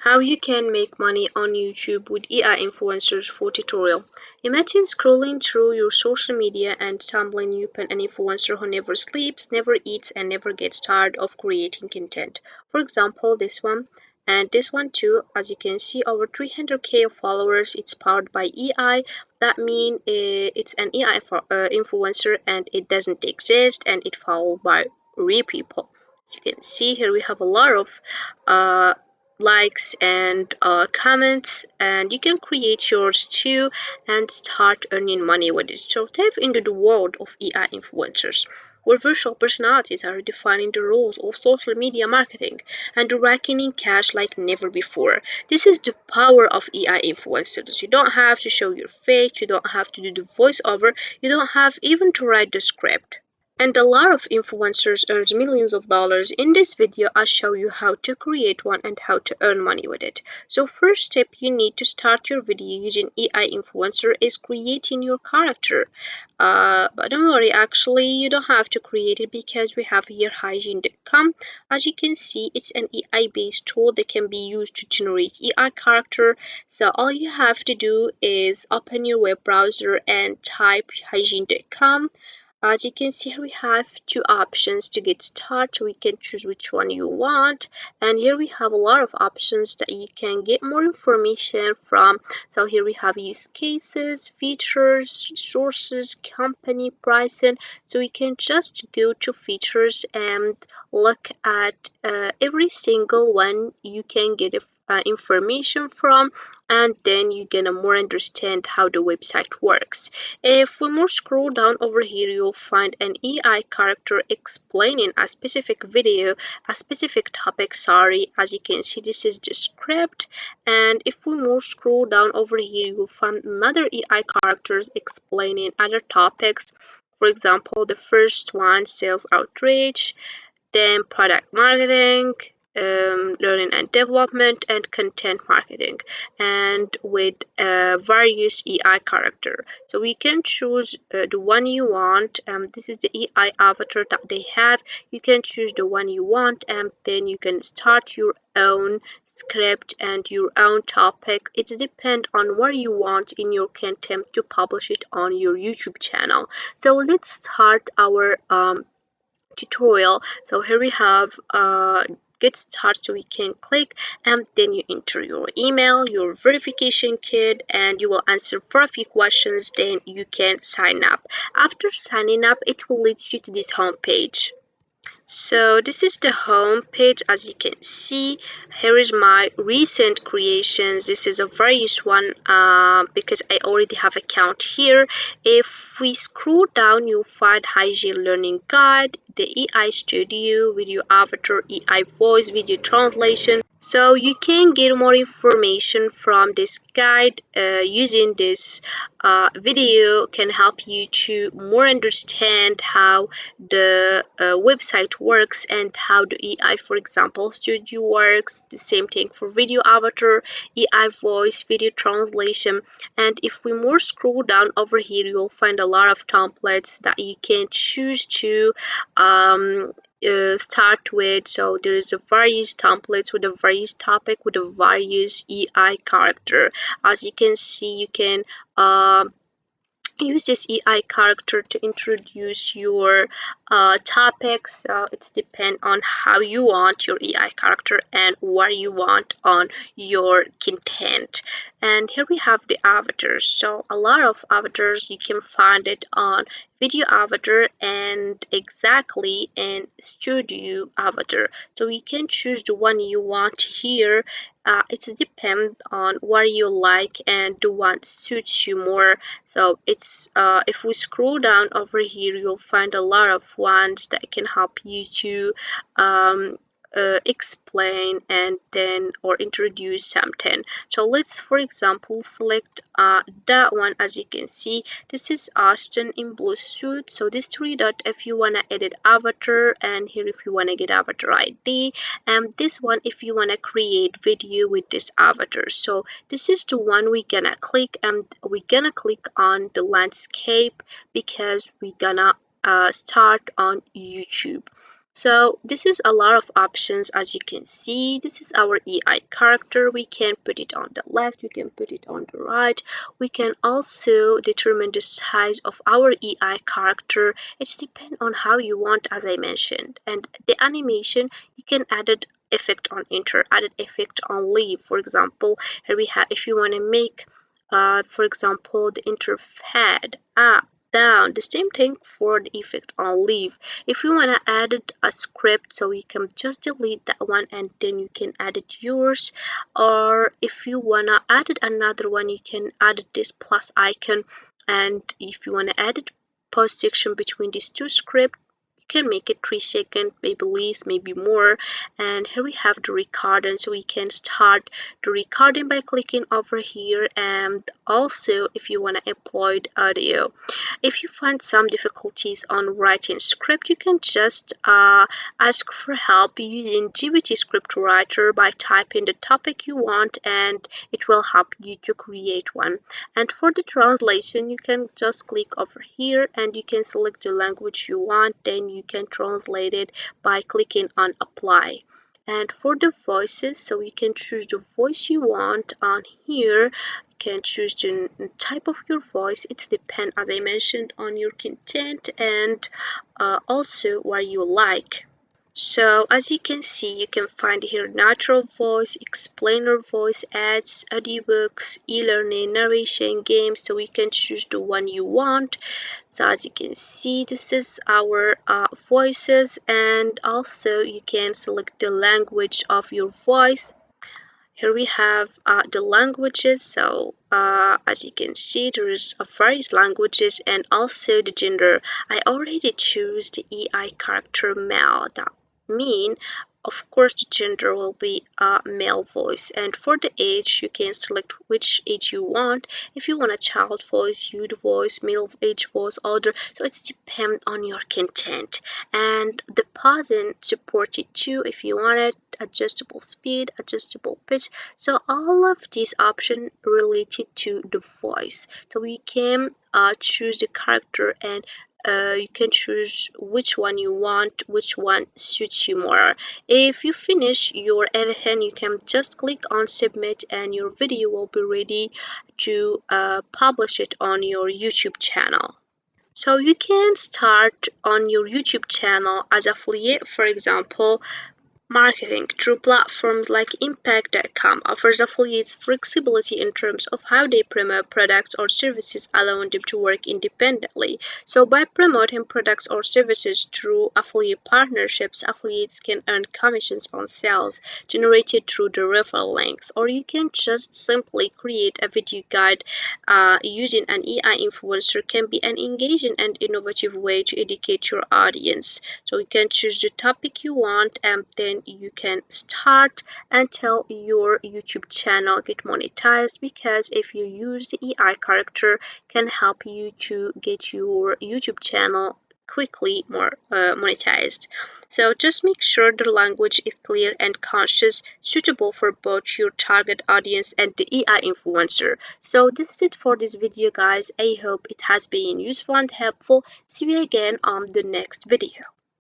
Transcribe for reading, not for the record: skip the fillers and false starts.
How you can make money on YouTube with AI influencers full tutorial. Imagine scrolling through your social media and stumbling upon an influencer who never sleeps, never eats, and never gets tired of creating content. For example, this one and this one too. As you can see, over 300k of followers. It's powered by AI. That means it's an AI influencer and it doesn't exist and it followed by real people. As you can see here, we have a lot of uh, likes and comments, and you can create yours too and start earning money with it. So dive into the world of AI influencers, where virtual personalities are redefining the rules of social media marketing and raking in cash like never before. This is the power of AI influencers. You don't have to show your face, you don't have to do the voiceover, you don't have even to write the script. And a lot of influencers earn millions of dollars. In this video, I'll show you how to create one and how to earn money with it. So first step you need to start your video using AI influencer is creating your character. But don't worry, actually you don't have to create it because we have here hygiene.com. As you can see, it's an AI based tool that can be used to generate AI character. So all you have to do is open your web browser and type hygiene.com. As you can see here, we have two options to get started. So we can choose which one you want, and here we have a lot of options that you can get more information from. So here we have use cases, features, resources, company, pricing. So we can just go to features and look at every single one you can get information from, and then you're gonna more understand how the website works. If we more scroll down over here, you'll find an AI character explaining a specific video, a specific topic. Sorry, as you can see, this is the script. And if we more scroll down over here, you'll find another AI characters explaining other topics. For example, the first one, sales outrage, then product marketing, learning and development, and content marketing, and with various AI character. So we can choose the one you want. This is the AI avatar that they have. You can choose the one you want, and then you can start your own script and your own topic. It depends on what you want in your content to publish it on your YouTube channel. So let's start our tutorial. So here we have get started. So we can click and then you enter your email, your verification code, and you will answer for a few questions, then you can sign up. After signing up, it will lead you to this home page. So this is the home page. As you can see, here is my recent creations. This is a various one because I already have account here. If we scroll down, you'll find hygiene learning guide, the AI studio, video avatar, AI voice, video translation. So you can get more information from this guide. Using this video can help you to more understand how the website works and how the AI, for example, studio works. The same thing for video avatar, AI voice, video translation. And if we more scroll down over here, you'll find a lot of templates that you can choose to start with. So there is a various templates with a various topic with a various AI character. As you can see, you can use this AI character to introduce your topics. So it's depend on how you want your AI character and what you want on your content. And here we have the avatars. So a lot of avatars, you can find it on video avatar and exactly in studio avatar. So you can choose the one you want here. It depends on what you like and the one suits you more. So it's if we scroll down over here, you'll find a lot of ones that can help you to um, explain and then or introduce something. So let's for example select that one. As you can see, this is Austin in blue suit. So this three dot if you want to edit avatar, and here if you want to get avatar ID, and this one if you want to create video with this avatar. So this is the one we're gonna click, and we're gonna click on the landscape because we're gonna start on YouTube. So this is a lot of options. As you can see, this is our AI character. We can put it on the left, we can put it on the right. We can also determine the size of our AI character. It's depend on how you want, as I mentioned. And the animation, you can add an effect on enter, added effect on leave. For example, here we have, if you want to make for example, the interfad up, down, the same thing for the effect on leave. If you want to add a script, so you can just delete that one and then you can add it yours. Or if you want to add it another one, you can add this plus icon. And if you want to add it pause section between these two scripts, you can make it 3 seconds, maybe less, maybe more. And here we have the recording, so we can start the recording by clicking over here. And also if you want to upload audio, if you find some difficulties on writing script, you can just ask for help using GBT script writer by typing the topic you want, and it will help you to create one. And for the translation, you can just click over here and you can select the language you want, then you can translate it by clicking on apply. And for the voices, so you can choose the voice you want on here. You can choose the type of your voice. It depends, as I mentioned, on your content and also what you like. So as you can see, you can find here natural voice, explainer voice, ads, audiobooks, e-learning, narration, games, so you can choose the one you want. So as you can see, this is our voices, and also you can select the language of your voice. Here we have the languages. So as you can see, there is various languages and also the gender. I already choose the EI character male. That mean, of course, the gender will be a male voice. And for the age, you can select which age you want. If you want a child voice, youth voice, middle age voice, older. So it's depend on your content. And the pausing supported too if you want it, adjustable speed, adjustable pitch. So all of these options related to the voice. So we can choose the character, and you can choose which one you want, which one suits you more. If you finish your everything, you can just click on submit and your video will be ready to publish it on your YouTube channel. So you can start on your YouTube channel as affiliate. For example, marketing through platforms like Impact.com offers affiliates flexibility in terms of how they promote products or services, allowing them to work independently. So, by promoting products or services through affiliate partnerships, affiliates can earn commissions on sales generated through the referral links. Or you can just simply create a video guide using an AI influencer, can be an engaging and innovative way to educate your audience. So you can choose the topic you want and then you can start until your YouTube channel get monetized, because if you use the AI character can help you to get your YouTube channel quickly more monetized. So just make sure the language is clear and conscious, suitable for both your target audience and the AI influencer. So this is it for this video, guys. I hope it has been useful and helpful. See you again on the next video.